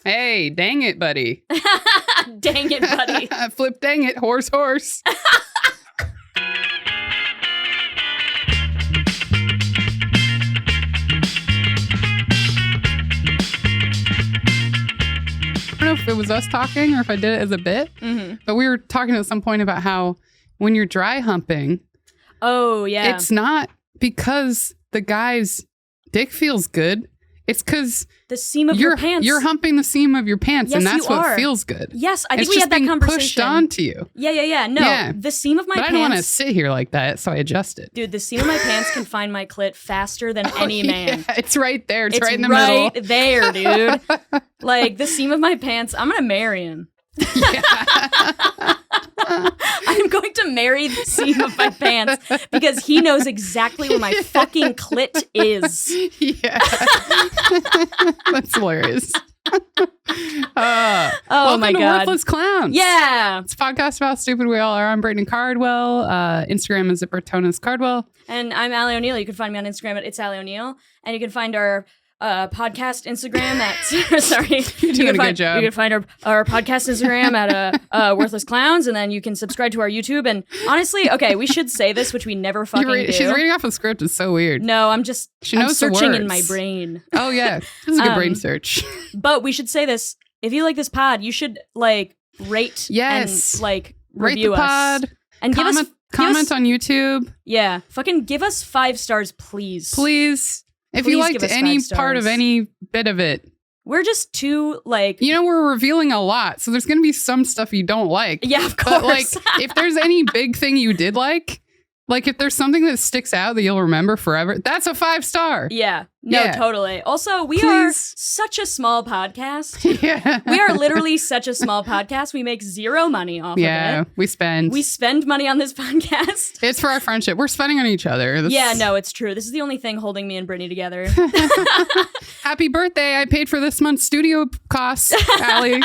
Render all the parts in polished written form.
Hey, dang it, buddy. Dang it, buddy. Flip dang it, horse. I don't know if it was us talking or if I did it as a bit, but we were talking at some point about how when you're dry humping, it's not because the guy's dick feels good. It's because the seam of your pants. You're humping the seam of your pants, and that's what feels good. Yes, I think we had that conversation. It's just being pushed onto you. Yeah. No, the seam of my pants. But I don't want to sit here like that, so I adjust it. Dude, the seam of my pants can find my clit faster than any man. Yeah, it's right there. It's right in the middle. Right there, dude. Like, the seam of my pants, I'm going to marry him. Yeah. I'm going to marry the seam of my pants because he knows exactly where my fucking clit is. Yeah. That's hilarious. Welcome my to God. Worthless Clowns. Yeah. It's a podcast about how stupid we all are. I'm Brittany Cardwell. Instagram is at Bertonas Cardwell. And I'm Ali O'Neill. You can find me on Instagram at It's Ali O'Neill. And you can find our podcast Instagram at sorry. You're doing a good job. You can find our podcast Instagram at Worthless Clowns, and then you can subscribe to our YouTube. And honestly, okay, we should say this, which we never fucking do. She's reading off a script. It's so weird. No, I'm searching in my brain. Oh yeah, this is a good brain search. But we should say this: if you like this pod, you should rate and rate review the pod us and comment on YouTube. Yeah, fucking give us 5 stars, please. Please. If you liked any part of any bit of it. We're just too, we're revealing a lot, so there's going to be some stuff you don't like. Yeah, of course. But, if there's any big thing you did like if there's something that sticks out that you'll remember forever, that's a 5-star. Yeah. No, totally. Also, we are such a small podcast. Yeah. We are literally such a small podcast. We make 0 money off of it. Yeah, we spend money on this podcast. It's for our friendship. We're spending on each other. It's true. This is the only thing holding me and Brittany together. Happy birthday. I paid for this month's studio costs, Ali.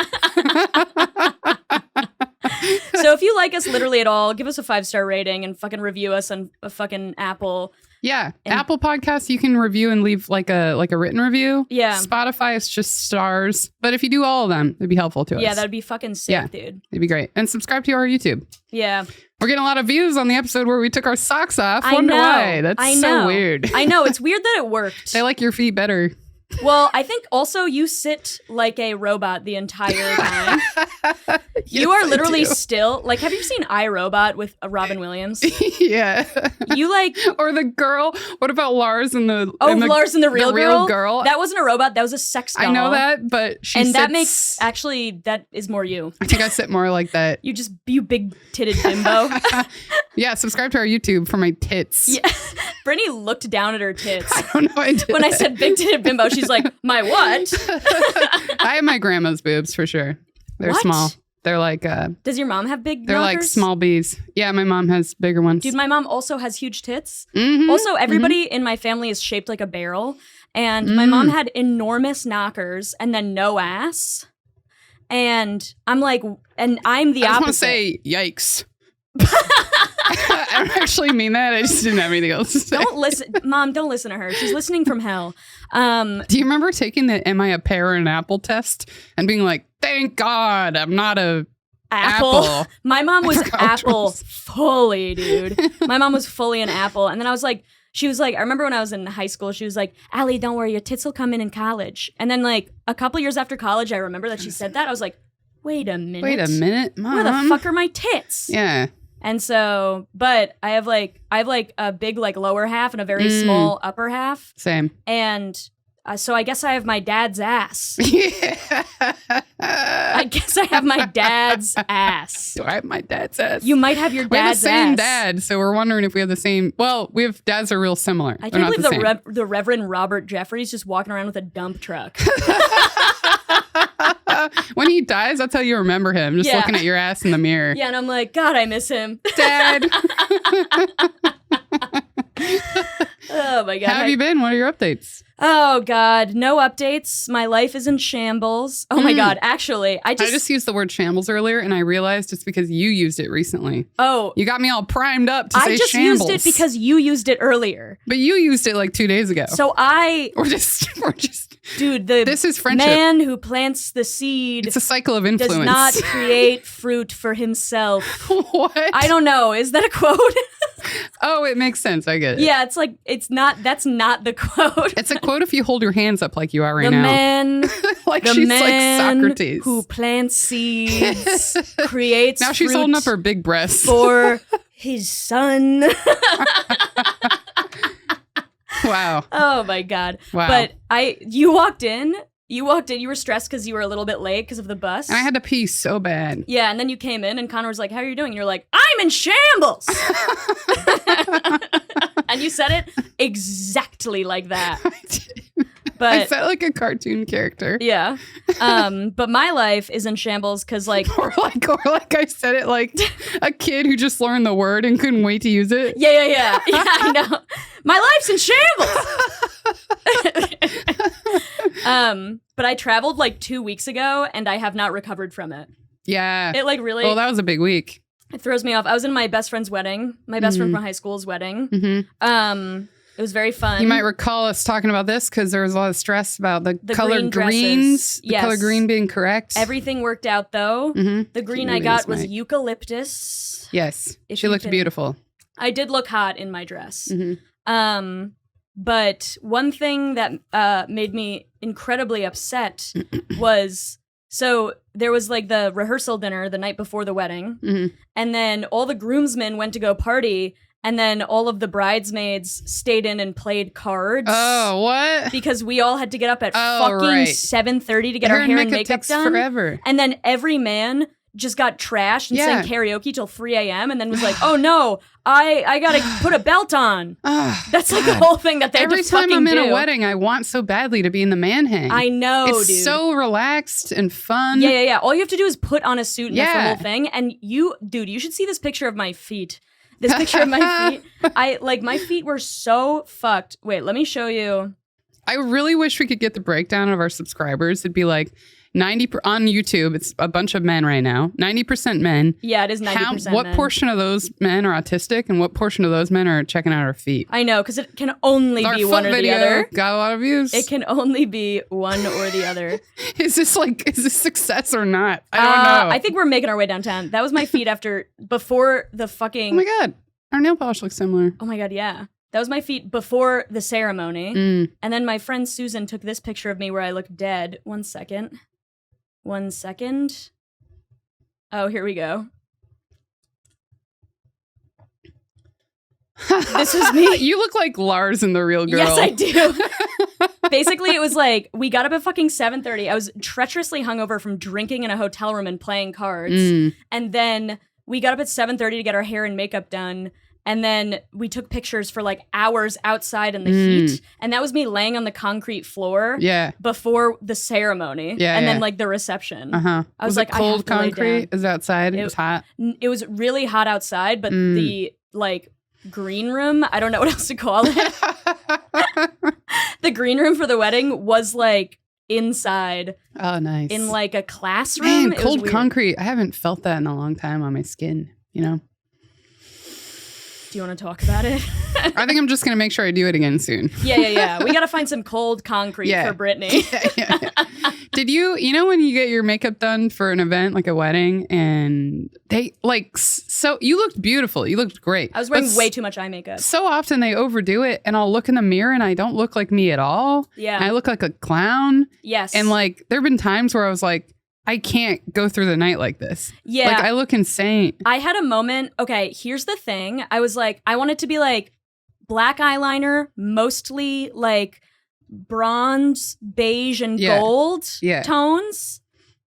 So if you like us literally at all, give us a 5-star rating and fucking review us on a fucking Apple. Yeah, Apple Podcasts, you can review and leave like a written review. Yeah. Spotify is just stars. But if you do all of them, it'd be helpful to us. Yeah, that'd be fucking sick, dude. It'd be great. And subscribe to our YouTube. Yeah. We're getting a lot of views on the episode where we took our socks off. I Wonder know. why. That's so weird. I know. It's weird that it worked. They like your feet better. Well, I think also you sit like a robot the entire time. You are literally still have you seen iRobot with Robin Williams? Yeah. You or the girl. What about Lars and the Lars and the real girl? That wasn't a robot. That was a sex doll. I know that, but that is more you. I think I sit more like that. You big titted bimbo. Yeah, subscribe to our YouTube for my tits. Yeah. Brittany looked down at her tits. I don't know. I did when I said big titted bimbo, she's like, my what? I have my grandma's boobs for sure. They're small. They're like does your mom have big They're knockers? Like small bees. Yeah, my mom has bigger ones. Dude, my mom also has huge tits. Mm-hmm, also, everybody in my family is shaped like a barrel. And my mom had enormous knockers and then no ass. And I'm like, and I'm the opposite. I just want to say, yikes. I don't actually mean that. I just didn't have anything else to say. Don't listen. Mom, don't listen to her. She's listening from hell. Do you remember taking the Am I a Pear or an Apple test and being like, thank God I'm not a apple. My mom was apple fully, dude. My mom was fully an apple. And then she was like, I remember when I was in high school, she was like, Ali, don't worry, your tits will come in college. And then a couple years after college, I remember that she said that. I was like, wait a minute. Mom. Where the fuck are my tits? Yeah. And so, but I have a big lower half and a very small upper half. Same. And so I guess I have my dad's ass. Yeah. I guess I have my dad's ass. Do I have my dad's ass? You might have your dad's ass. We have the same dad, so we're wondering if we have the same. Well, we have dads are real similar. I can't believe the Reverend Robert Jeffries just walking around with a dump truck. When he dies, that's how you remember him. Just looking at your ass in the mirror. Yeah, and I'm like, God, I miss him. Dad. Oh, my God. How have you been? What are your updates? Oh, God. No updates. My life is in shambles. Oh, my God. Actually, I just used the word shambles earlier, and I realized it's because you used it recently. Oh. You got me all primed up to say shambles. I just used it because you used it earlier. But you used it 2 days ago. So We're just Dude, this is friendship. Man who plants the seed. It's a cycle of influence. Does not create fruit for himself. What? I don't know. Is that a quote? Oh, it makes sense. I get it. Yeah, it's like, that's not the quote. It's a quote if you hold your hands up like you are right the now. Man, like the she's man like Socrates. who plants seeds creates now she's fruit holding up her big breasts. for his son. Wow. Oh my God. Wow. But you walked in, you were stressed because you were a little bit late because of the bus. And I had to pee so bad. Yeah, and then you came in and Connor was like, how are you doing? And you're like, I'm in shambles. And you said it exactly like that. I did. But I said like a cartoon character. Yeah. But my life is in shambles because like or like I said it like a kid who just learned the word and couldn't wait to use it. Yeah, I know. My life's in shambles. But I traveled like 2 weeks ago and I have not recovered from it. Yeah. It like really Well, that was a big week. It throws me off. I was in my best friend's wedding. My best friend from high school's wedding. Mm-hmm. It was very fun. You might recall us talking about this because there was a lot of stress about the color green greens. Yes. The color green being correct. Everything worked out though. Mm-hmm. The green I got was eucalyptus. Yes. She looked beautiful. I did look hot in my dress. Mm-hmm. But one thing that made me incredibly upset was, so there was like the rehearsal dinner the night before the wedding, and then all the groomsmen went to go party, and then all of the bridesmaids stayed in and played cards. Oh, what? Because we all had to get up at fucking 7:30 to get our hair and makeup done. Forever. And then every man just got trashed and sang karaoke till 3 a.m. and then was like, oh no, I gotta put a belt on. That's like the whole thing that they every have to time I'm in do. a wedding, I want so badly to be in the man hang. I know, it's dude. so relaxed and fun. Yeah. All you have to do is put on a suit and that's the whole thing. And you should see this picture of my feet. This picture of my feet. My feet were so fucked. Wait, let me show you. I really wish we could get the breakdown of our subscribers. It'd be like 90 on YouTube. It's a bunch of men right now. 90% men. Yeah, it is 90% What men. portion of those men are autistic and what portion of those men are checking out our feet? I know, because it can only be one or the other. Got a lot of views. It can only be one or the other. Is this success or not? I don't know. I think we're making our way downtown. That was my feet before the fucking... Oh my God. Our nail polish looks similar. Oh my God, yeah. That was my feet before the ceremony. And then my friend Susan took this picture of me where I look dead. 1 second. Oh, here we go. This was me. You look like Lars in The Real Girl. Yes, I do. Basically, it was like, we got up at fucking 7:30. I was treacherously hungover from drinking in a hotel room and playing cards. And then we got up at 7:30 to get our hair and makeup done. And then we took pictures for like hours outside in the heat. And that was me laying on the concrete floor before the ceremony. And then like the reception. I was like, cold I have to concrete? lay down. Is it outside? It was hot? It was really hot outside, but the like green room, I don't know what else to call it. The green room for the wedding was like inside. Oh, nice. In like a classroom. Man, cold concrete. I haven't felt that in a long time on my skin, you know? Do you want to talk about it? I think I'm just going to make sure I do it again soon. Yeah. We got to find some cold concrete for Brittany. Yeah. Did you when you get your makeup done for an event, like a wedding, and they so you looked beautiful. You looked great. I was wearing way too much eye makeup. So often they overdo it and I'll look in the mirror and I don't look like me at all. Yeah. And I look like a clown. Yes. And like, there've been times where I was like, I can't go through the night like this. Yeah. Like, I look insane. I had a moment. Okay, here's the thing. I was like, I want it to be like black eyeliner, mostly like bronze, beige, and gold tones.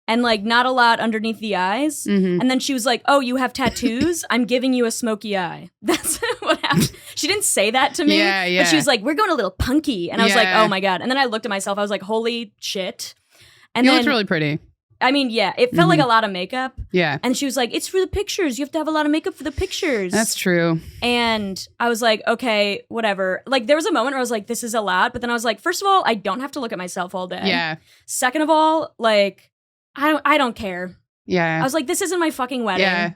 And like not a lot underneath the eyes. And then she was like, oh, you have tattoos? I'm giving you a smoky eye. That's what happened. She didn't say that to me. Yeah. But she was like, we're going a little punky. And I was like, oh my God. And then I looked at myself. I was like, holy shit. And you then looked really pretty. I mean, yeah, it felt like a lot of makeup. Yeah. And she was like, it's for the pictures. You have to have a lot of makeup for the pictures. That's true. And I was like, okay, whatever. Like, there was a moment where I was like, this is a lot. But then I was like, first of all, I don't have to look at myself all day. Yeah. Second of all, like, I don't care. Yeah. I was like, this isn't my fucking wedding. Yeah.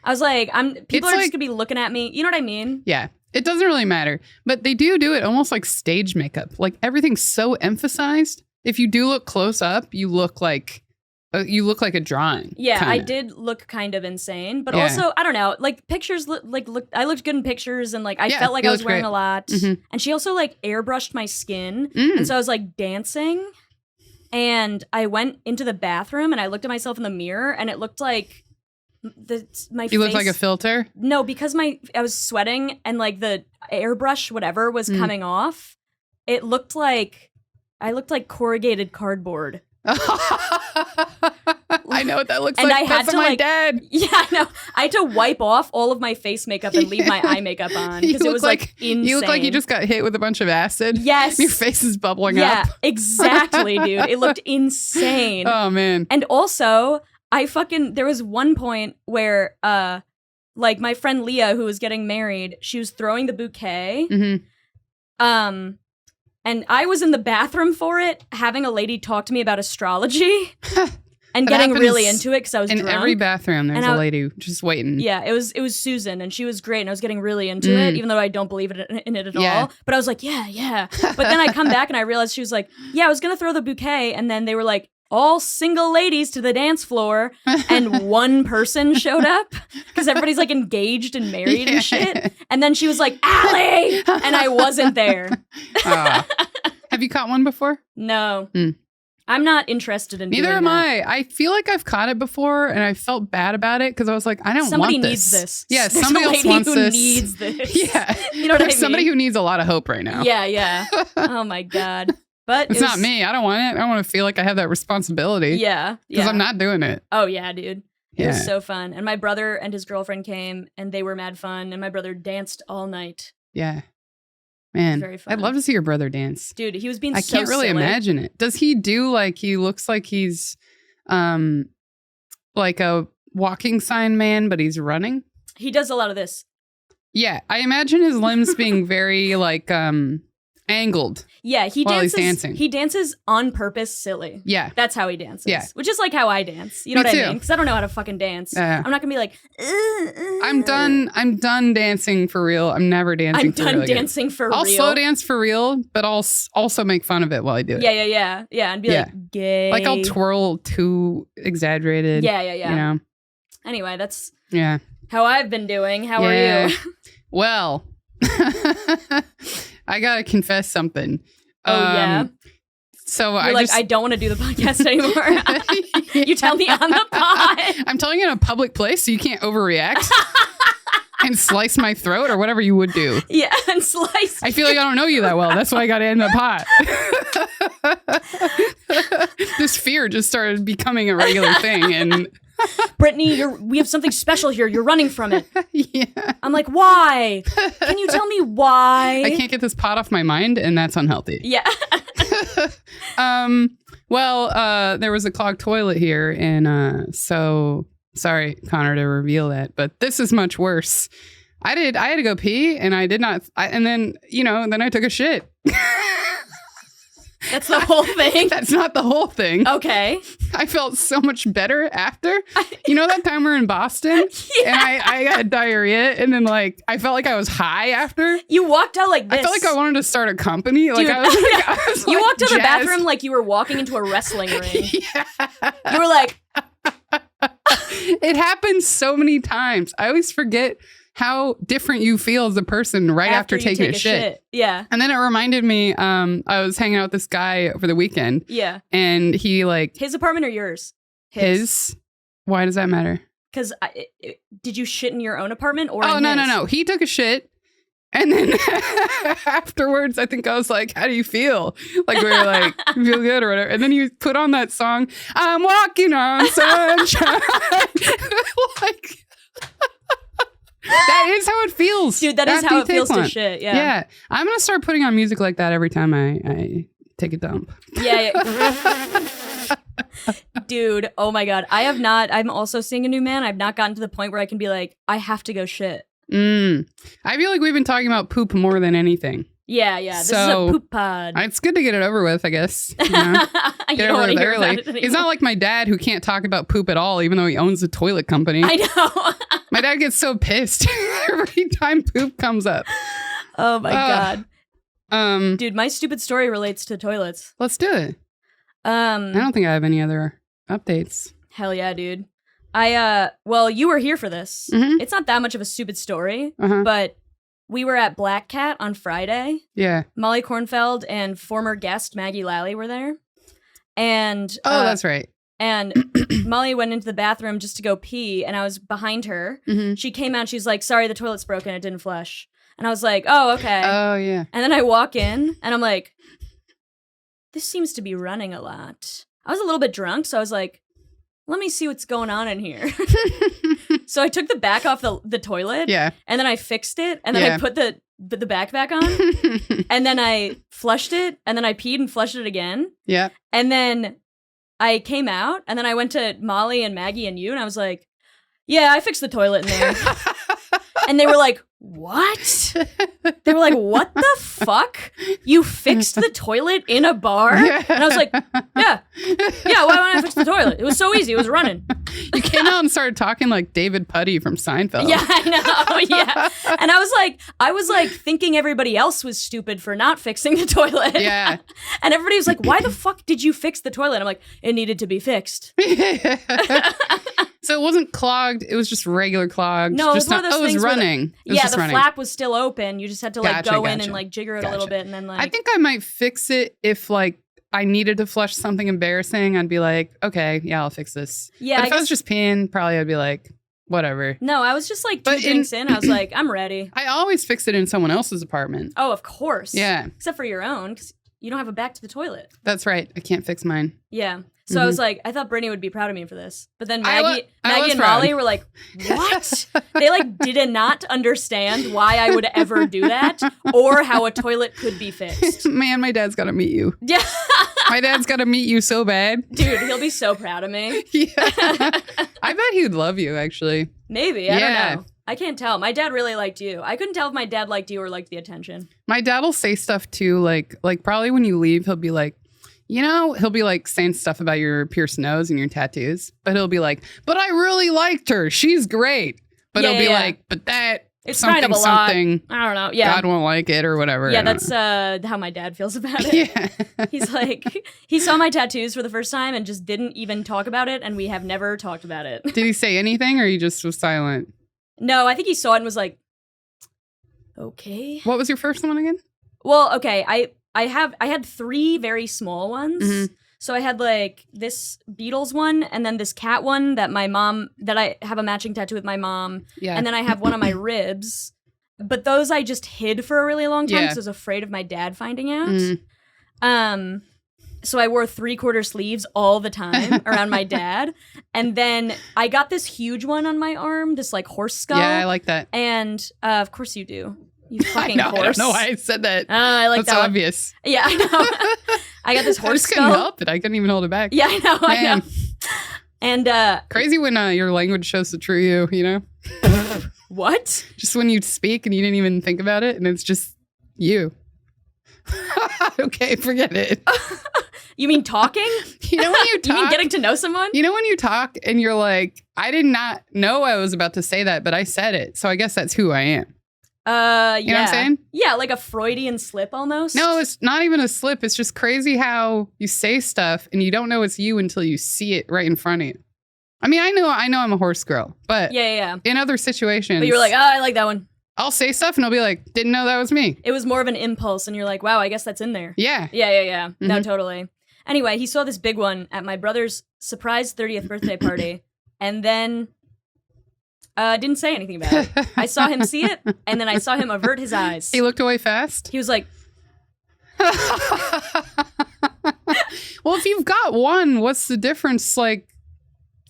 I was like, people are just gonna be looking at me. You know what I mean? Yeah. It doesn't really matter. But they do it almost like stage makeup. Like, everything's so emphasized. if you do look close up, you look like a drawing. Yeah, kinda. I did look kind of insane, but also I don't know, like pictures I looked good in pictures, and like I felt like I was wearing a lot. Mm-hmm. And she also like airbrushed my skin, and so I was like dancing, and I went into the bathroom and I looked at myself in the mirror, and it looked like my face. You looked like a filter? No, because I was sweating and like the airbrush whatever was coming off. It looked like I looked like corrugated cardboard. I know what that looks and like. I had That's to my dad. Yeah, I know. I had to wipe off all of my face makeup and leave my eye makeup on because it was like insane. You look like you just got hit with a bunch of acid. Yes. Your face is bubbling up. Yeah, exactly, dude. It looked insane. Oh, man. And also, there was one point where, like my friend Leah, who was getting married, she was throwing the bouquet. Mm-hmm. And I was in the bathroom for it, having a lady talk to me about astrology and getting really into it because I was drunk. In every bathroom, there's a lady just waiting. Yeah, it was Susan, and she was great, and I was getting really into it, even though I don't believe in it at all. But I was like, yeah. But then I come back and I realized she was like, yeah, I was going to throw the bouquet, and then they were like, all single ladies to the dance floor, and one person showed up because everybody's like engaged and married and shit. And then she was like, Ali! And I wasn't there. Have you caught one before? No. I'm not interested in Neither doing am that. I feel like I've caught it before, and I felt bad about it because I was like, I don't somebody want needs this. Yeah, There's somebody else wants who this. needs this. Yeah. You know what I mean? Somebody who needs a lot of hope right now. Yeah. Oh my God. But it's not me. I don't want it. I don't want to feel like I have that responsibility. Yeah. Because I'm not doing it. Oh, yeah, dude. It was so fun. And my brother and his girlfriend came, and they were mad fun. And my brother danced all night. Yeah. Man, very fun. I'd love to see your brother dance. Dude, he was being I can't really imagine it. Does he do like, he looks like he's like a walking sign man, but he's running? He does a lot of this. Yeah. I imagine his limbs being very like angled. Yeah, he while dances. He's dancing. He dances on purpose, silly. Yeah, that's how he dances. Yeah, which is like how I dance. You know what I mean? Because I don't know how to fucking dance. I'm not gonna be like. I'm done dancing for real. I'm never dancing. I'm done dancing for real. I'll slow dance for real, but I'll also make fun of it while I do it. Yeah, and be like gay. Like I'll twirl too exaggerated. Yeah. You know. Anyway, that's how I've been doing. How are you? Well. I gotta confess something. Oh yeah. So I don't want to do the podcast anymore. You tell me on the pod. I'm telling you in a public place, so you can't overreact and slice my throat or whatever you would do. Yeah, and slice. I feel like I don't know you that well. That's why I got to end the pot. This fear just started becoming a regular thing, and. Brittany, we have something special here. You're running from it. Yeah. I'm like, why? Can you tell me why? I can't get this pot off my mind, and that's unhealthy. Yeah. Well, there was a clogged toilet here, and so sorry, Connor, to reveal that, but this is much worse. I had to go pee, and I did not, and then, then I took a shit. That's the whole thing? That's not the whole thing. Okay. I felt so much better after. You know that time we were in Boston? Yeah. And I got diarrhea, and then I felt like I was high after. You walked out like this. I felt like I wanted to start a company. Dude, like I was you walked out of the bathroom like you were walking into a wrestling ring. Yeah. You were like... It happens so many times. I always forget how different you feel as a person right after taking a shit. Yeah. And then it reminded me, I was hanging out with this guy over the weekend. Yeah. And he his apartment or yours? His. Why does that matter? Because did you shit in your own apartment or? Oh, no. He took a shit. And then afterwards, I think I was like, how do you feel? Like, we were like, you feel good or whatever. And then he put on that song, I'm walking on sunshine. Like, that is how it feels. Dude, that is how it feels to shit. Yeah. Yeah. I'm going to start putting on music like that every time I take a dump. Yeah. Dude, oh my God. I'm also seeing a new man. I've not gotten to the point where I can be like, I have to go shit. I feel like we've been talking about poop more than anything. Yeah. This is a poop pod. It's good to get it over with, I guess. Get it over with early. It's not like my dad who can't talk about poop at all, even though he owns a toilet company. I know. My dad gets so pissed every time poop comes up. Oh my God. Dude, my stupid story relates to toilets. Let's do it. I don't think I have any other updates. Hell yeah, dude. Well, you were here for this. Mm-hmm. It's not that much of a stupid story, but we were at Black Cat on Friday. Yeah. Molly Kornfeld and former guest Maggie Lally were there. And that's right. And Molly went into the bathroom just to go pee, and I was behind her. Mm-hmm. She came out, and she's like, sorry, the toilet's broken, it didn't flush. And I was like, oh, okay. Oh, yeah. And then I walk in, and I'm like, this seems to be running a lot. I was a little bit drunk, so I was like, let me see what's going on in here. So I took the back off the toilet, and then I fixed it, and then I put the back on, and then I flushed it, and then I peed and flushed it again. Yeah. And then I came out, and then I went to Molly and Maggie and you, and I was like, yeah, I fixed the toilet in there. And they were like, what? They were like, what the fuck? You fixed the toilet in a bar? And I was like, yeah, why wouldn't I fix the toilet? It was so easy. It was running. You came out and started talking like David Puddy from Seinfeld. Yeah, I know. Yeah. And I was like thinking everybody else was stupid for not fixing the toilet. Yeah. And everybody was like, why the fuck did you fix the toilet? I'm like, it needed to be fixed. So it wasn't clogged. It was just regular clogged. No, it was one of those things. It was running. The flap was still open. You just had to like go in and like jigger it a little bit, and then like. I think I might fix it if like I needed to flush something embarrassing. I'd be like, okay, yeah, I'll fix this. Yeah. But if I was just peeing, probably I'd be like, whatever. No, I was just like two drinks in. I was like, I'm ready. I always fix it in someone else's apartment. Oh, of course. Yeah. Except for your own, because you don't have a back to the toilet. That's right. I can't fix mine. Yeah. So I was like, I thought Brittany would be proud of me for this. But then Maggie and Molly were like, what? They like did not understand why I would ever do that or how a toilet could be fixed. Man, my dad's got to meet you. Yeah. My dad's got to meet you so bad. Dude, he'll be so proud of me. Yeah. I bet he'd love you, actually. Maybe. I don't know. I can't tell. My dad really liked you. I couldn't tell if my dad liked you or liked the attention. My dad will say stuff too, like probably when you leave, he'll be like, he'll be like saying stuff about your pierced nose and your tattoos, but he'll be like, but I really liked her. She's great. But he'll be like, but it's kind of a lot. I don't know. Yeah. God won't like it or whatever. Yeah, that's how my dad feels about it. Yeah. He's like, he saw my tattoos for the first time and just didn't even talk about it. And we have never talked about it. Did he say anything or he just was silent? No, I think he saw it and was like, okay. What was your first one again? Well, okay. I had 3 very small ones. Mm-hmm. So I had like this Beatles one and then this cat one that I have a matching tattoo with my mom. Yeah. And then I have one on my ribs. But those I just hid for a really long time because I was afraid of my dad finding out. Mm. So I wore 3/4 sleeves all the time around my dad. And then I got this huge one on my arm, this like horse skull. Yeah, I like that. And of course you do. You fucking horse. I don't know why I said that. I like That's that obvious. One. Yeah, I know. I got this horse skull. I couldn't help it. I couldn't even hold it back. Yeah, I know. And crazy when your language shows the true you, What? Just when you speak and you didn't even think about it and it's just you. Okay, forget it. You mean talking? When you talk. You mean getting to know someone? When you talk and you're like, I did not know I was about to say that, but I said it. So I guess that's who I am. Yeah. You know what I'm saying? Yeah, like a Freudian slip almost. No, it's not even a slip. It's just crazy how you say stuff and you don't know it's you until you see it right in front of you. I mean, I know I'm a horse girl, but yeah. In other situations. But you're like, oh, I like that one. I'll say stuff and I'll be like, didn't know that was me. It was more of an impulse and you're like, wow, I guess that's in there. Yeah. Yeah. Mm-hmm. No, totally. Anyway, he saw this big one at my brother's surprise 30th birthday party and then didn't say anything about it. I saw him see it and then I saw him avert his eyes. He looked away fast? He was like... Well, if you've got one, what's the difference? Like...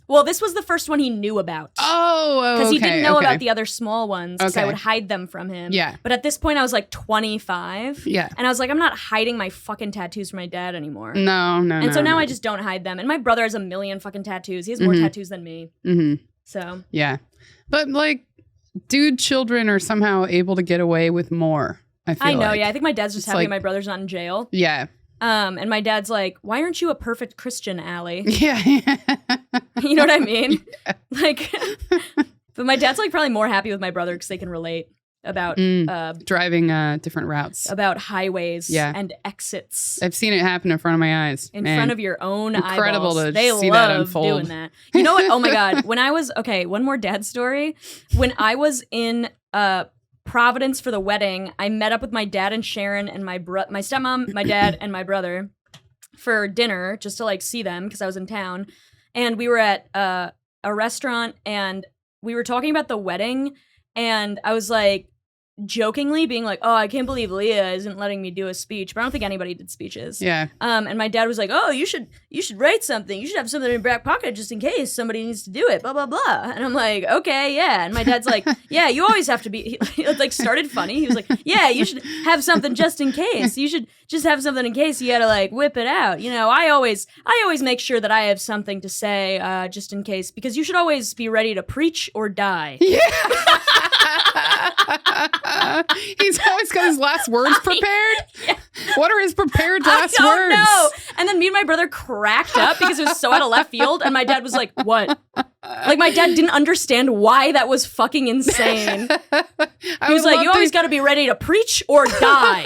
Well, this was the first one he knew about. Oh, okay. Because he didn't know about the other small ones because I would hide them from him. Yeah. But at this point, I was like 25. Yeah. And I was like, I'm not hiding my fucking tattoos from my dad anymore. No. And so now I just don't hide them. And my brother has a million fucking tattoos. He has more tattoos than me. Mm-hmm. So. Yeah. But like, dude, children are somehow able to get away with more. I know, yeah. I think my dad's just happy my brother's not in jail. Yeah. And my dad's like, why aren't you a perfect Christian, Ali? Yeah. You know what I mean? Yeah. Like, but my dad's like probably more happy with my brother because they can relate. about driving different routes, about highways and exits. I've seen it happen in front of my eyes. In front of your own Incredible eyeballs. to they see love that unfold. doing that. You know what? Oh my God. When I was, one more dad story. When I was in Providence for the wedding, I met up with my dad and Sharon and my stepmom, my dad, and my brother for dinner just to like see them because I was in town. And we were at a restaurant and we were talking about the wedding. And I was like, jokingly being like, oh, I can't believe Leah isn't letting me do a speech. But I don't think anybody did speeches. Yeah. And my dad was like, oh, you should write something. You should have something in your back pocket just in case somebody needs to do it, blah, blah, blah. And I'm like, okay, yeah. And my dad's like, yeah, you always have to be, he like started funny. He was like, yeah, you should have something just in case. You should just have something in case you gotta like whip it out. You know, I always make sure that I have something to say just in case, because you should always be ready to preach or die. Yeah. He's always got his last words prepared. Yeah. What are his prepared last words? I don't know. And then me and my brother cracked up because it was so out of left field. And my dad was like, what? Like my dad didn't understand why that was fucking insane. He was like, you always got to be ready to preach or die.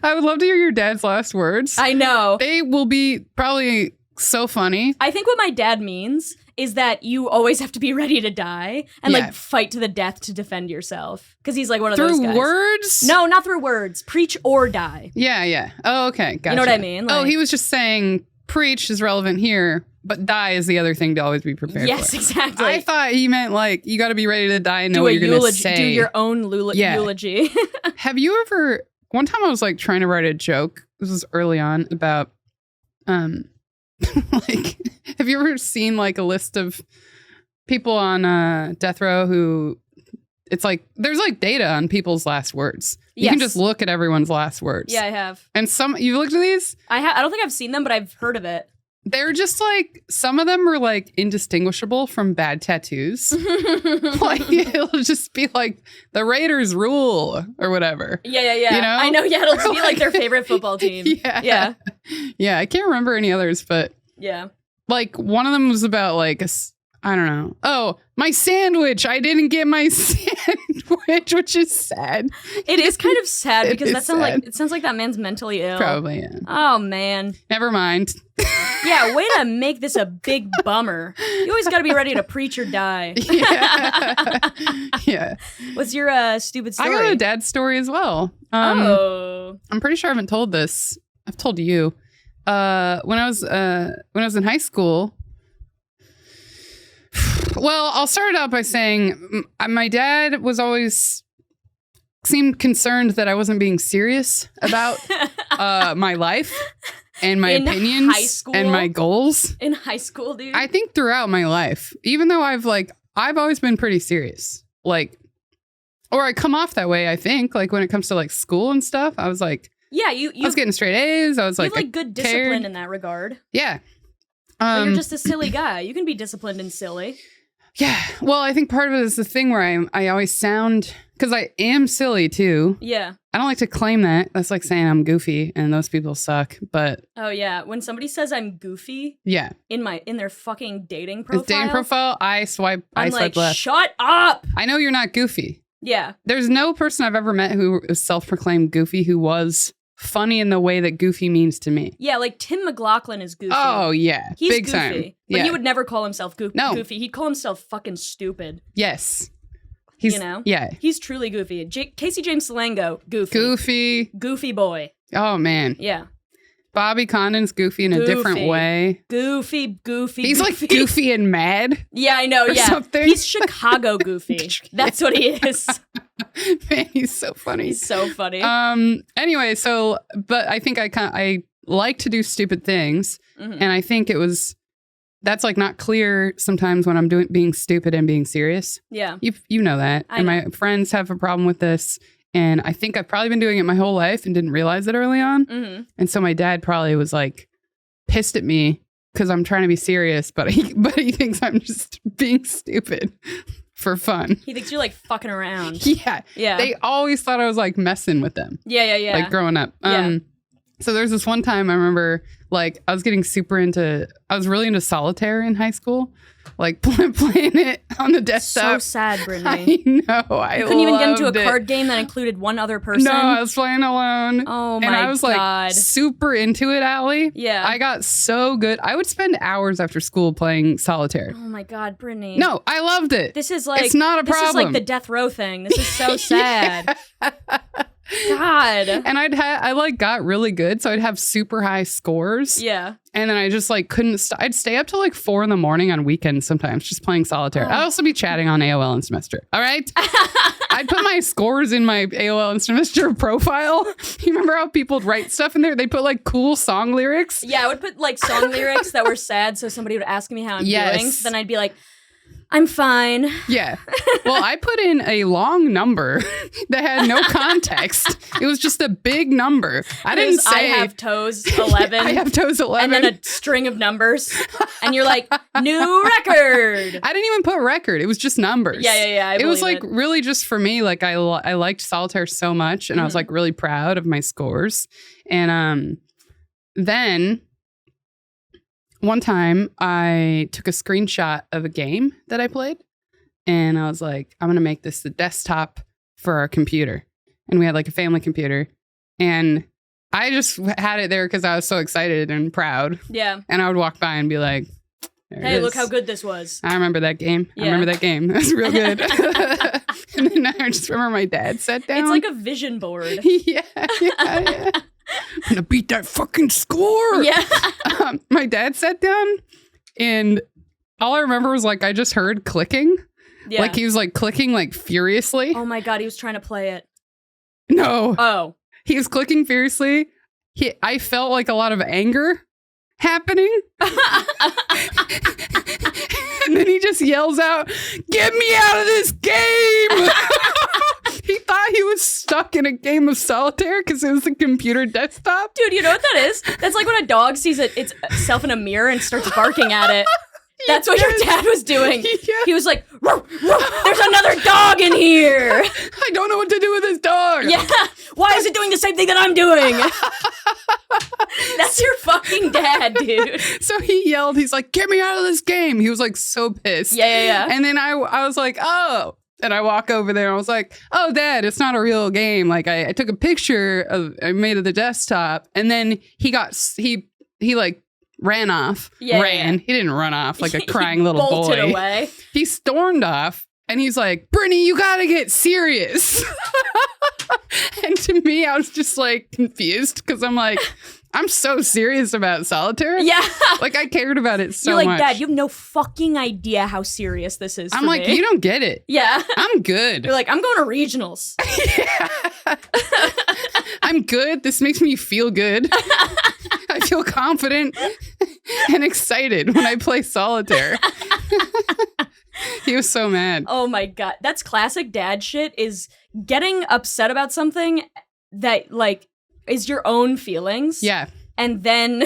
I would love to hear your dad's last words. I know. They will be probably so funny. I think what my dad means is that you always have to be ready to die and like fight to the death to defend yourself. Because he's like one of those guys. Through words? No, not through words. Preach or die. Yeah, yeah. Oh, okay. Gotcha. You know what I mean? Like, he was just saying preach is relevant here, but die is the other thing to always be prepared for. Yes, exactly. I thought he meant like you got to be ready to die and know what you're going to say. Do your own eulogy. Have you ever... One time I was like trying to write a joke. This was early on about... like, have you ever seen like a list of people on death row who it's like there's like data on people's last words. You can just look at everyone's last words. Yeah, I have. And you've looked at these? I don't think I've seen them, but I've heard of it. They're just like, some of them are like indistinguishable from bad tattoos. Like it'll just be like the Raiders rule or whatever. Yeah. You know? I know. Yeah, it'll just be like their favorite football team. Yeah. I can't remember any others, but yeah. Like one of them was about like I don't know. Oh, my sandwich. I didn't get my sandwich, which is sad. It is kind of sad because it sounds like that man's mentally ill. Probably, yeah. Oh man. Never mind. Yeah, way to make this a big bummer. You always got to be ready to preach or die. Yeah. What's your stupid story? I got a dad story as well. I'm pretty sure I haven't told this. I've told you. When I was in high school. Well, I'll start it out by saying my dad seemed concerned that I wasn't being serious about my life and my opinions and my goals. In high school, dude? I think throughout my life, even though I've always been pretty serious, like, or I come off that way, I think, like when it comes to like school and stuff, I was like, yeah, I was getting straight A's. I was like, you have like good discipline in that regard. Yeah. But you're just a silly guy. You can be disciplined and silly. Yeah. Well, I think part of it is the thing where I always sound, because I am silly too. Yeah. I don't like to claim that. That's like saying I'm goofy and those people suck. But oh yeah, when somebody says I'm goofy, yeah, in their fucking dating profile, I swipe left. Shut up. I know you're not goofy. Yeah. There's no person I've ever met who is self-proclaimed goofy who was funny in the way that goofy means to me. Yeah, like Tim McLaughlin is goofy. Oh, yeah. He's big goofy. Time. But yeah. he would never call himself goofy. No. He'd call himself fucking stupid. Yes. Yeah. He's truly goofy. Casey James Salango, goofy. Goofy boy. Oh, man. Yeah. Bobby Condon's goofy in a different way. Goofy. He's like goofy and mad. Yeah, I know. Yeah. Something. He's Chicago goofy. That's what he is. Man, he's so funny. He's so funny. Anyway, but I think I like to do stupid things. Mm-hmm. And I think that's like not clear sometimes when I'm being stupid and being serious. Yeah. You know that. And my friends have a problem with this. And I think I've probably been doing it my whole life and didn't realize it early on. Mm-hmm. And so my dad probably was like pissed at me because I'm trying to be serious, but he thinks I'm just being stupid for fun. He thinks you're like fucking around. Yeah. They always thought I was like messing with them. Yeah. Like growing up. Yeah. So there's this one time I remember, like, I was really into Solitaire in high school, like playing it on the desktop. So sad, Brittany. I know. You couldn't even get into a card game that included one other person. No, I was playing alone. Oh my god. And I was like super into it, Ali. Yeah. I got so good. I would spend hours after school playing Solitaire. Oh my god, Brittany. No, I loved it. This is like, it's not a problem. This is like the death row thing. This is so sad. God. And I like got really good, so I'd have super high scores. Yeah. And then I just like couldn't I'd stay up till like 4 a.m. on weekends sometimes just playing Solitaire. I'd also be chatting on AOL and Semester. All right? I'd put my scores in my AOL and Semester profile. You remember how people would write stuff in there? They put like cool song lyrics. Yeah, I would put like song lyrics that were sad, so somebody would ask me how I'm doing. So then I'd be like, I'm fine. Yeah. Well, I put in a long number that had no context. It was just a big number. I didn't say... I have toes 11. I have toes 11. And then a string of numbers. And you're like, new record. I didn't even put record. It was just numbers. Yeah. It was like really just for me. Like I liked Solitaire so much. And I was like really proud of my scores. And then... one time I took a screenshot of a game that I played and I was like, I'm going to make this the desktop for our computer. And we had like a family computer and I just had it there because I was so excited and proud. Yeah. And I would walk by and be like, hey, look how good this was. I remember that game. Yeah. I remember that game. That was real good. And then I just remember my dad sat down. It's like a vision board. Yeah. I'm gonna beat that fucking score. Yeah. My dad sat down and all I remember was like I just heard clicking. Yeah. Like he was like clicking like furiously. Oh my god, he was trying to play it. No. Oh. He was clicking furiously. I felt like a lot of anger happening. And then he just yells out, "Get me out of this game!" He thought he was stuck in a game of Solitaire because it was a computer desktop. Dude, you know what that is? That's like when a dog sees itself in a mirror and starts barking at it. That's what your dad was doing. Yeah. He was like, "Ruff, ruff, there's another dog in here. I don't know what to do with this dog." Yeah. Why is it doing the same thing that I'm doing? That's your fucking dad, dude. So he yelled, he's like, "Get me out of this game." He was like so pissed. Yeah. And then I was like, "Oh." And I walk over there and I was like, "Oh, Dad, it's not a real game. Like I took a picture I made of the desktop." And then he like ran off. Yeah. He didn't run off like a crying little boy. Bolted away. He stormed off and he's like, "Brittany, you gotta get serious." And to me, I was just like confused because I'm like, I'm so serious about Solitaire. Yeah. Like I cared about it so much. You're like, much. "Dad, you have no fucking idea how serious this is." I'm like, me. You don't get it. Yeah. I'm good. You're like, "I'm going to regionals." Yeah. I'm good. This makes me feel good. I feel confident and excited when I play Solitaire. He was so mad. Oh my god. That's classic dad shit, is getting upset about something that like is your own feelings. Yeah. And then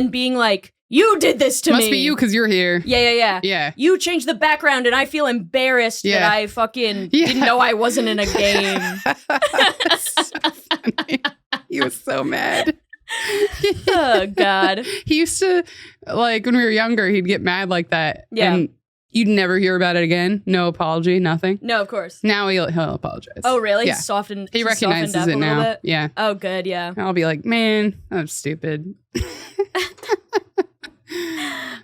being like, "You did this to me. Must be you because you're here." Yeah. You changed the background and I feel embarrassed that I fucking didn't know I wasn't in a game. That's so funny. He was so mad. Oh god. He used to, like when we were younger, he'd get mad like that. Yeah. And you'd never hear about it again. No apology, nothing. No, of course. Now he'll apologize. Oh, really? Yeah. He recognizes it now. Bit? Yeah. Oh, good. Yeah. I'll be like, "Man, that was stupid."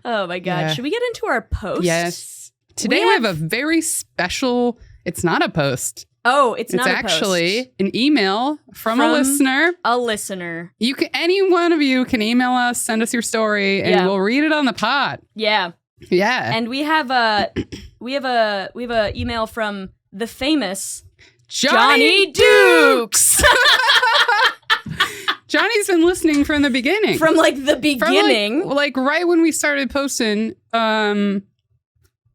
Oh my god. Yeah. Should we get into our post? Yes. Today we have a very special. It's not a post. Oh, it's not a post. It's actually an email from a listener. A listener. Any one of you can email us, send us your story, and we'll read it on the pod. Yeah. Yeah. And we have a email from the famous Johnny Dukes. Johnny's been listening from the beginning. From like the beginning. From like right when we started posting,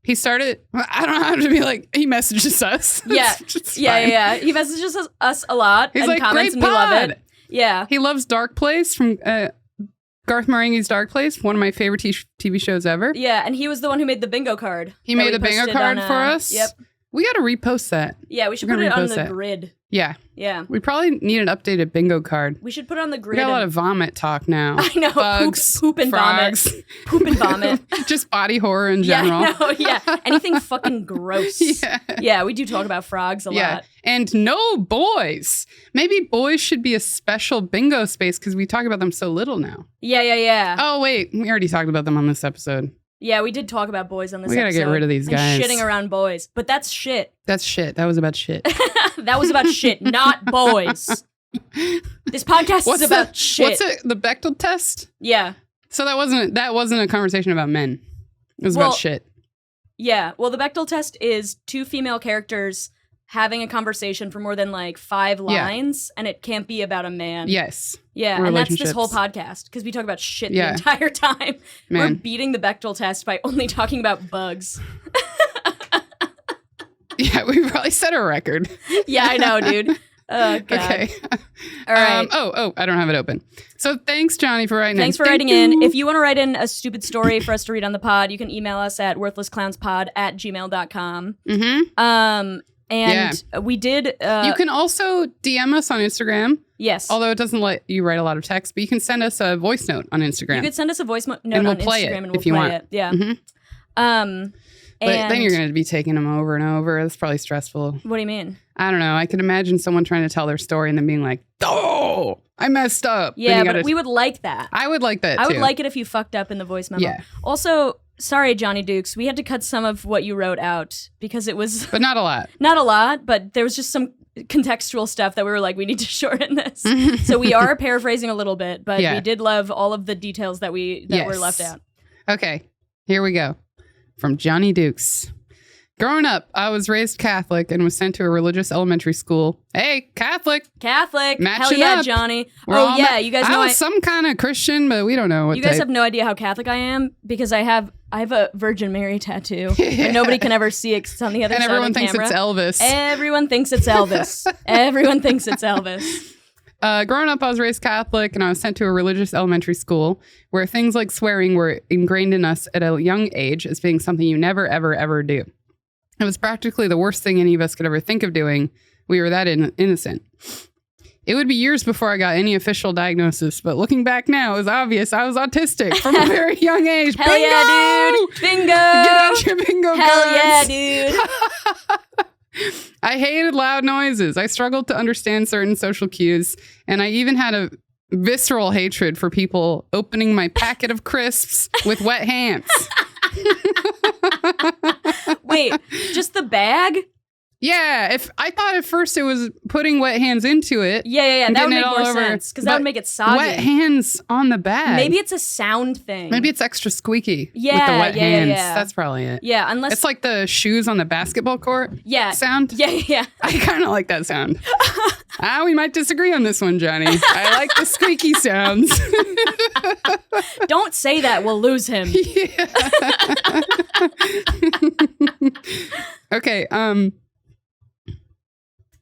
he started, I don't know how to be like, he messages us. Yeah. Yeah. He messages us a lot. He's and like, comments, "Great and we pod." love it. Yeah. He loves Dark Place from Garth Marenghi's Dark Place, one of my favorite TV shows ever. Yeah, and he was the one who made the bingo card. He made the bingo card for us. Yep. We got to repost that. Yeah, we should put it on the grid. Yeah. Yeah. We probably need an updated bingo card. We should put it on the grid. We got a lot of vomit talk now. I know. Bugs, poop and frogs. vomit. Poop and vomit. Just body horror in general. Yeah, no, yeah. Anything fucking gross. Yeah, we do talk about frogs a lot. And no boys. Maybe boys should be a special bingo space because we talk about them so little now. Yeah. Oh, wait. We already talked about them on this episode. Yeah, we did talk about boys on this episode. We gotta get rid of these guys. Shitting around boys. But that's shit. That's shit. That was about shit. That was about shit, not boys. This podcast is about shit. What's it? The Bechdel test? Yeah. So that wasn't a conversation about men. It was about shit. Yeah. Well, the Bechdel test is two female characters having a conversation for more than like 5 lines, and it can't be about a man. Yes. Yeah, and that's this whole podcast, because we talk about shit the entire time. Man. We're beating the Bechdel test by only talking about bugs. Yeah, we probably set a record. Yeah, I know, dude. Oh, God. Okay. All right. I don't have it open. So thanks, Johnny, for writing in. Thanks for writing in. If you want to write in a stupid story for us to read on the pod, you can email us at worthlessclownspod@gmail.com. Mm-hmm. And we did... you can also DM us on Instagram. Yes. Although it doesn't let you write a lot of text, but you can send us a voice note on Instagram. You could send us a voice note and we'll on play Instagram it and we'll if you play want. it. Yeah. Mm-hmm. But then you're going to be taking them over and over. That's probably stressful. What do you mean? I don't know. I could imagine someone trying to tell their story and then being like, oh, I messed up. Yeah, but we would like that. I would like that, too. I would like it if you fucked up in the voice memo. Yeah. Also, sorry, Johnny Dukes. We had to cut some of what you wrote out because it was... But not a lot. Not a lot, but there was just some contextual stuff that we were like, we need to shorten this. So we are paraphrasing a little bit, but we did love all of the details that were left out. Okay, here we go. From Johnny Dukes. Growing up, I was raised Catholic and was sent to a religious elementary school. Hey, Catholic! Matching Hell yeah, up. Johnny. You guys know I was some kind of Christian, but we don't know what you guys have no idea how Catholic I am because I have a Virgin Mary tattoo. Yeah. And nobody can ever see it 'cause it's on the other side of the camera. And everyone thinks it's Elvis. Everyone thinks it's Elvis. Everyone thinks it's Elvis. Growing up, I was raised Catholic and I was sent to a religious elementary school where things like swearing were ingrained in us at a young age as being something you never, ever, ever do. It was practically the worst thing any of us could ever think of doing. We were that innocent. It would be years before I got any official diagnosis, but looking back now, it was obvious I was autistic from a very young age. Hell bingo! Yeah, dude! Bingo! Get out your bingo Hell cards! Yeah, dude! I hated loud noises. I struggled to understand certain social cues, and I even had a visceral hatred for people opening my packet of crisps with wet hands. Wait, just the bag? Yeah, if I thought at first it was putting wet hands into it. Yeah. That would make more sense because that would make it soggy. Wet hands on the bag. Maybe it's a sound thing. Maybe it's extra squeaky with the wet hands. Yeah. That's probably it. Yeah, unless it's like the shoes on the basketball court. Sound. Yeah. I kind of like that sound. We might disagree on this one, Johnny. I like the squeaky sounds. Don't say that. We'll lose him. Yeah. Okay.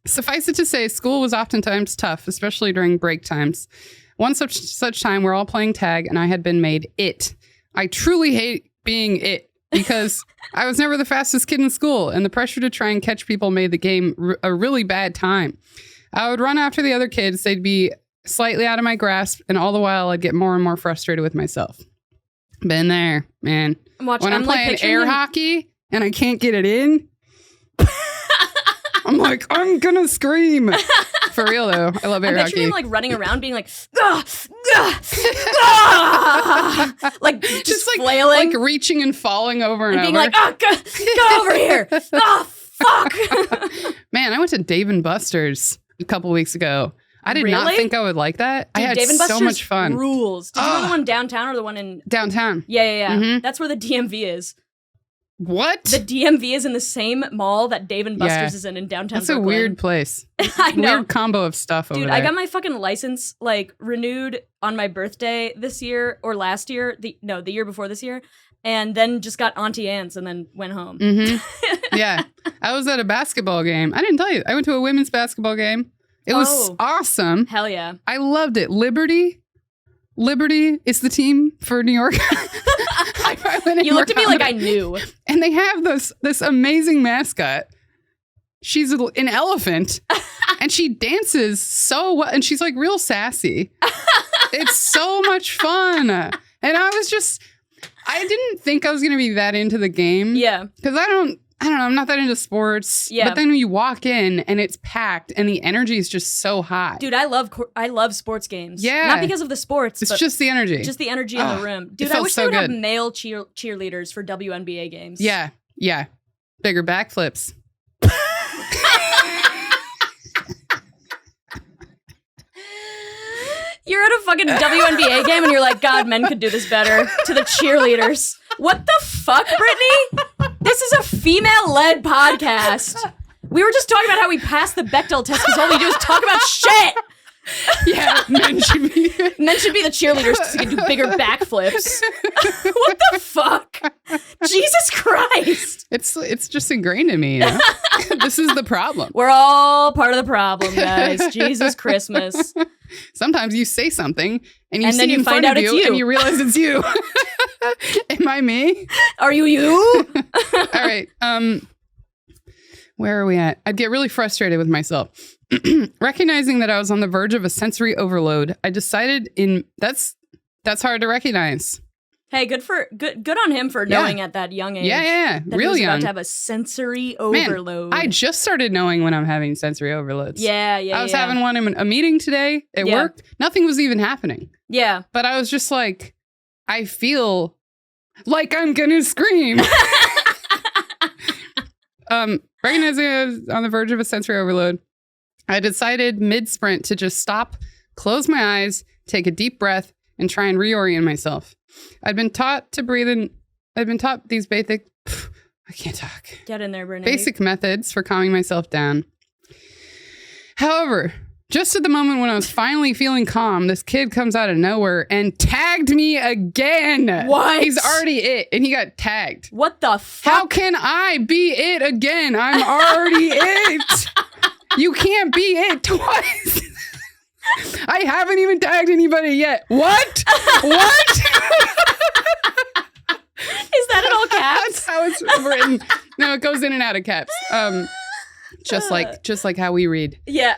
Suffice it to say, school was oftentimes tough, especially during break times. One such time, we're all playing tag, and I had been made it. I truly hate being it because I was never the fastest kid in school, and the pressure to try and catch people made the game a really bad time. I would run after the other kids. They'd be slightly out of my grasp, and all the while, I'd get more and more frustrated with myself. Been there, man. When I'm playing air hockey and I can't get it in, I'm like, I'm gonna scream. For real though, I love air hockey. I'm picturing him like running around, being like, gah, gah, gah! Like just like flailing, like reaching and falling over and being over, like, oh, go over here, oh fuck. Man, I went to Dave & Buster's a couple weeks ago. I did not think I would like that. Dude, I had Dave & Buster's so much fun. Rules. Did you go to the one downtown or the one in downtown? Yeah. Mm-hmm. That's where the DMV is. What? The DMV is in the same mall that Dave & Buster's is in downtown That's Brooklyn. A weird place. I know. Weird combo of stuff over there. Dude, I got my fucking license like renewed on my birthday this year or last year. The year before this year. And then just got Auntie Anne's and then went home. Mm-hmm. Yeah. I was at a basketball game. I didn't tell you. I went to a women's basketball game. It was awesome. Hell yeah. I loved it. Liberty is the team for New York. You looked at me like I knew. And they have this amazing mascot she's an elephant and she dances so well. And she's like real sassy. It's so much fun. And I didn't think I was going to be that into the game. Yeah. Because I don't know. I'm not that into sports. Yeah. But then when you walk in and it's packed and the energy is just so high. Dude, I love sports games. Yeah. Not because of the sports. It's just the energy. Just the energy in the room. Dude, I wish they would have male cheerleaders for WNBA games. Yeah. Yeah. Bigger backflips. You're at a fucking WNBA game and you're like, God, men could do this better to the cheerleaders. What the fuck, Brittany? This is a female-led podcast. We were just talking about how we passed the Bechdel test because all we do is talk about shit. Yeah, men should be the cheerleaders because they can do bigger backflips. What the fuck? Jesus Christ. It's just ingrained in me, you know? This is the problem. We're all part of the problem, guys. Jesus Christmas. Sometimes you say something and then you find out it's you and you realize it's you. Am I me? Are you? All right. Where are we at? I'd get really frustrated with myself. Recognizing that I was on the verge of a sensory overload, I decided that's hard to recognize. Hey, good on him for knowing at that young age. Yeah. That Real he was young. About to have a sensory overload. Man, I just started knowing when I'm having sensory overloads. Yeah. I was having one in a meeting today. It worked. Nothing was even happening. Yeah. But I was just like, I feel like I'm gonna scream. Recognizing I was on the verge of a sensory overload, I decided mid-sprint to just stop, close my eyes, take a deep breath, and try and reorient myself. I'd been taught these basic, I can't talk. Get in there, Brittany. Basic methods for calming myself down. However, just at the moment when I was finally feeling calm, this kid comes out of nowhere and tagged me again. What? He's already it, and he got tagged. What the fuck? How can I be it again? I'm already it. You can't be it twice. I haven't even tagged anybody yet. What? What? Is that in all caps? That's how it's written. No, it goes in and out of caps. Just like how we read. Yeah.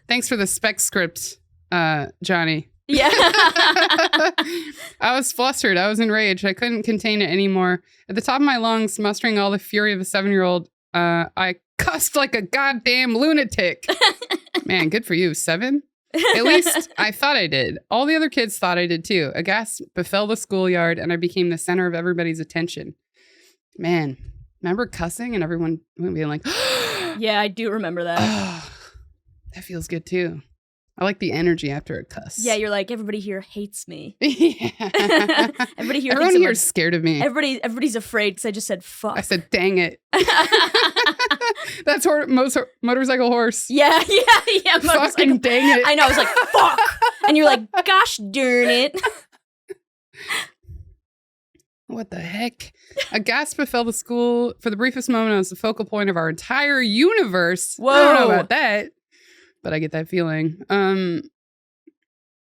Thanks for the spec script, Johnny. Yeah. I was flustered. I was enraged. I couldn't contain it anymore. At the top of my lungs, mustering all the fury of a 7-year-old, I cussed like a goddamn lunatic. Man, good for you. 7? At least I thought I did. All the other kids thought I did too. A gasp befell the schoolyard and I became the center of everybody's attention. Man, remember cussing and everyone being like, yeah, I do remember that. Oh, that feels good too. I like the energy after a cuss. Yeah, you're like, everybody here hates me. Yeah. Everyone here is scared of me. Everybody's afraid because I just said fuck. I said, dang it. That's motorcycle horse. Yeah. Fucking dang it. I know, I was like, fuck. And you're like, gosh darn it. What the heck? A gasp befell the school. For the briefest moment, I was the focal point of our entire universe. Whoa. I don't know about that, but I get that feeling.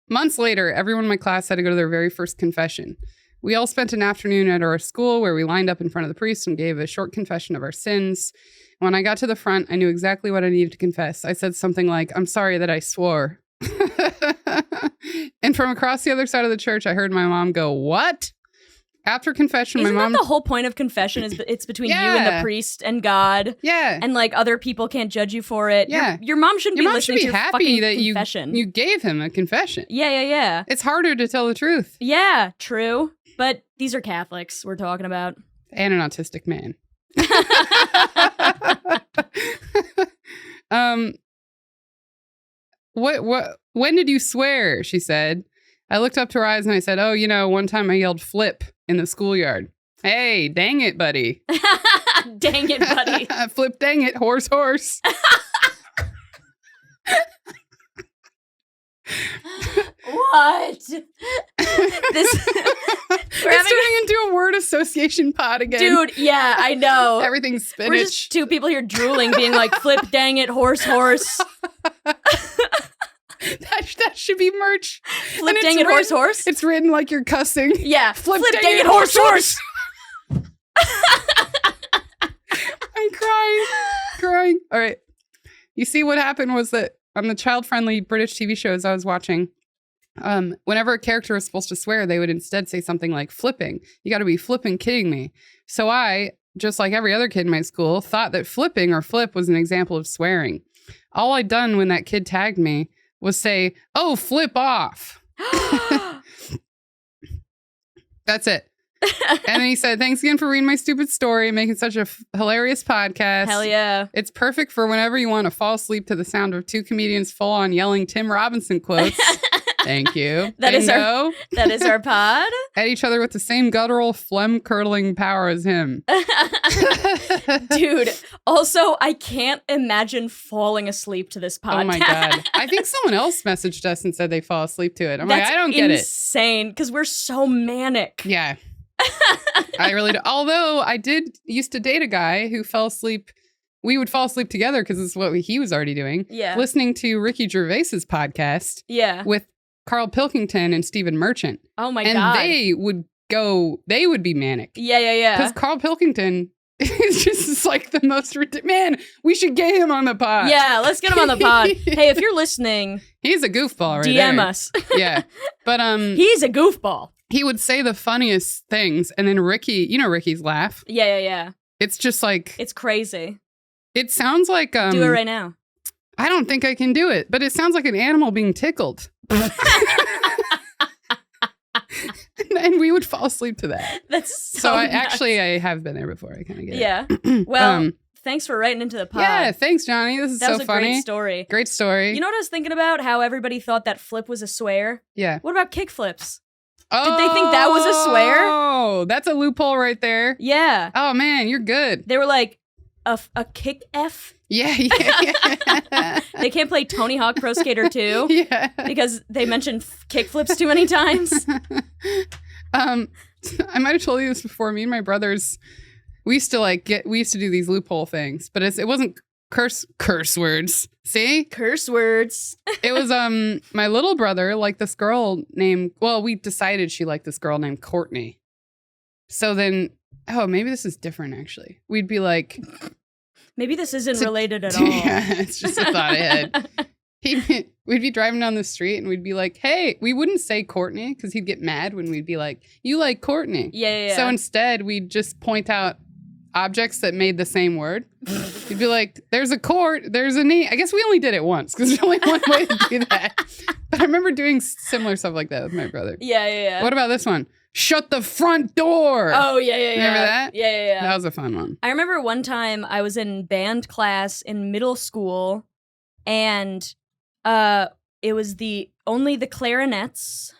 Months later, everyone in my class had to go to their very first confession. We all spent an afternoon at our school where we lined up in front of the priest and gave a short confession of our sins. When I got to the front, I knew exactly what I needed to confess. I said something like, I'm sorry that I swore. And from across the other side of the church, I heard my mom go, what? After confession, Isn't my mom... that the whole point of confession is it's between you and the priest and God? Yeah. And like other people can't judge you for it. Yeah. Your mom shouldn't be listening to your happy fucking that confession. You gave him a confession. Yeah. It's harder to tell the truth. Yeah, true. But these are Catholics we're talking about. And an autistic man. When did you swear? She said. I looked up to her eyes and I said, oh, one time I yelled flip in the schoolyard. Hey, dang it, buddy. Dang it, buddy. Flip, dang it, horse. What? It's turning into a word association pod again. Dude, yeah, I know. Everything's spinach. We're just two people here drooling, being like, flip, dang it, horse. That should be merch. Flip, dang it, horse. It's written like you're cussing. Yeah. Flip dang it, horse. I'm crying drawing. All right. You see, what happened was that on the child-friendly British TV shows I was watching, whenever a character was supposed to swear, they would instead say something like flipping. You got to be flipping kidding me. So I, just like every other kid in my school, thought that flipping or flip was an example of swearing. All I'd done when that kid tagged me was say, "Oh, flip off." That's it. And then he said, "Thanks again for reading my stupid story, making such a hilarious podcast. Hell yeah. It's perfect for whenever you want to fall asleep to the sound of two comedians full on yelling Tim Robinson quotes." Thank you. That is our pod. At each other with the same guttural, phlegm-curdling power as him. Dude, also, I can't imagine falling asleep to this podcast. Oh my God. I think someone else messaged us and said they fall asleep to it. I'm like, I don't get it. That's insane, because we're so manic. Yeah. I really do. Although I used to date a guy who fell asleep. We would fall asleep together because it's what he was already doing. Yeah. Listening to Ricky Gervais's podcast. Yeah. With Carl Pilkington and Stephen Merchant. Oh my God. And they would be manic. Yeah. Because Carl Pilkington is just like the most man, we should get him on the pod. Yeah, let's get him on the pod. Hey, if you're listening, he's a goofball right DM there. us. Yeah. But he's a goofball. He would say the funniest things, and then Ricky, you know Ricky's laugh. Yeah. It's just like it's crazy. It sounds like do it right now. I don't think I can do it, but it sounds like an animal being tickled. And we would fall asleep to that. That's so I nuts. I have been there before. I kind of get it. Yeah. Well, thanks for writing into the pod. Yeah, thanks, Johnny. This is so funny. That was a great story. Great story. You know what I was thinking about? How everybody thought that flip was a swear? Yeah. What about kick flips? Did they think that was a swear? Oh, that's a loophole right there. Yeah. Oh, man, you're good. They were like, a kick F? Yeah. They can't play Tony Hawk Pro Skater 2 because they mentioned kick flips too many times. I might have told you this before. Me and my brothers, we used to do these loophole things, but it wasn't curse words. See? Curse words. It was my little brother liked this girl named, we decided she liked this girl named Courtney. So then, maybe this is different actually. We'd be like, maybe this isn't related at all. Yeah, it's just a thought I had. We'd be driving down the street and we'd be like, hey, we wouldn't say Courtney because he'd get mad when we'd be like, you like Courtney. Yeah. So instead, we'd just point out objects that made the same word. You'd be like, there's a court, there's a knee. I guess we only did it once because there's only one way to do that. But I remember doing similar stuff like that with my brother. Yeah. What about this one? Shut the front door. Oh, yeah. Remember that? Yeah. That was a fun one. I remember one time I was in band class in middle school and it was only the clarinets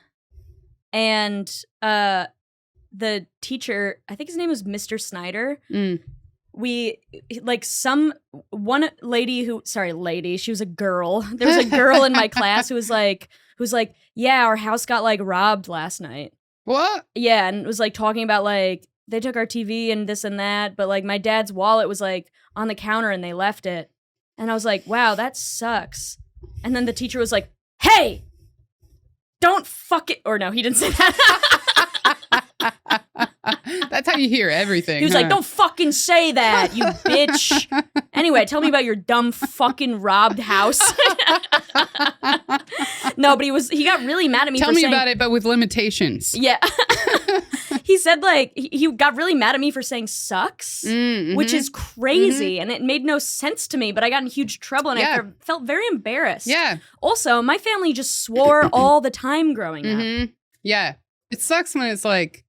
and the teacher, I think his name was Mr. Snyder. We one lady she was a girl. There was a girl in my class who was like, yeah, our house got like robbed last night. What? Yeah, and it was like talking about like they took our TV and this and that, but like my dad's wallet was like on the counter and they left it. And I was like, wow, that sucks. And then the teacher was like, hey, don't fuck it. Or no, he didn't say that. That's how you hear everything. He was like, don't fucking say that, you bitch. Anyway, tell me about your dumb fucking robbed house. No, but he got really mad at me Tell me about it, but with limitations. Yeah. He said like, he got really mad at me for saying sucks, which is crazy. And it made no sense to me, but I got in huge trouble and I felt very embarrassed. Yeah. Also, my family just swore all the time growing up. Yeah. It sucks when it's like,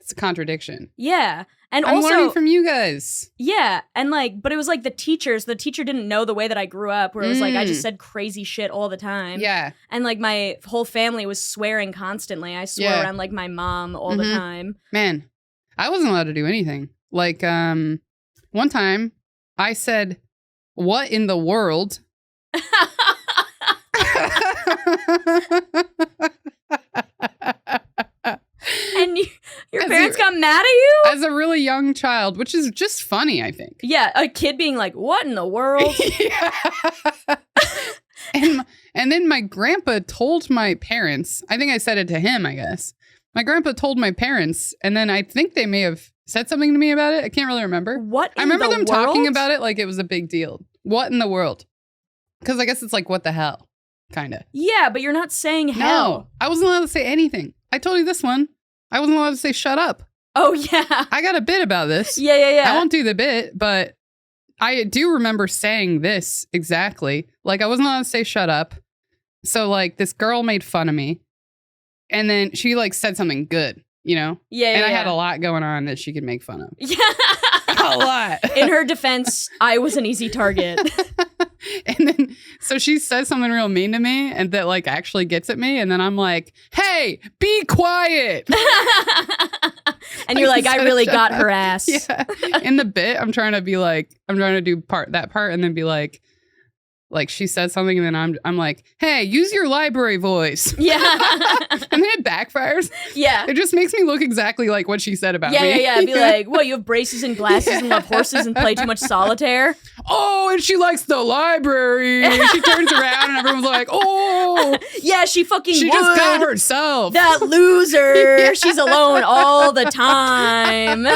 it's a contradiction. Yeah. And I'm also learning from you guys. Yeah. And like, but it was like the teacher didn't know the way that I grew up, where it was like, I just said crazy shit all the time. Yeah. And like my whole family was swearing constantly. I swore around like my mom all the time. Man, I wasn't allowed to do anything. Like, one time I said, what in the world? And your parents got mad at you? As a really young child, which is just funny, I think. Yeah, a kid being like, what in the world? And then my grandpa told my parents, I think I said it to him, I guess. My grandpa told my parents, and then I think they may have said something to me about it. I can't really remember. What I remember them talking about it like it was a big deal. What in the world? Because I guess it's like, what the hell? Kind of. Yeah, but you're not saying hell. No, I wasn't allowed to say anything. I told you this one. I wasn't allowed to say shut up. Oh, yeah. I got a bit about this. Yeah. I won't do the bit, but I do remember saying this exactly. Like, I wasn't allowed to say shut up. So, like, this girl made fun of me. And then she, like, said something good, you know? Yeah. And I had a lot going on that she could make fun of. Yeah. A lot. In her defense, I was an easy target. And then, so she says something real mean to me and that, like, actually gets at me. And then I'm like, hey, be quiet. And you're like, I really got her ass. Yeah. In the bit, I'm trying to do that part and then be like she said something and then I'm like, hey, use your library voice. Yeah. And then it backfires. Yeah. It just makes me look exactly like what she said about me. Yeah. Be like, what, you have braces and glasses and love horses and play too much solitaire? Oh, and she likes the library. And she turns around and everyone's like, oh. Yeah, she fucking would. Just got herself. That loser. Yeah. She's alone all the time.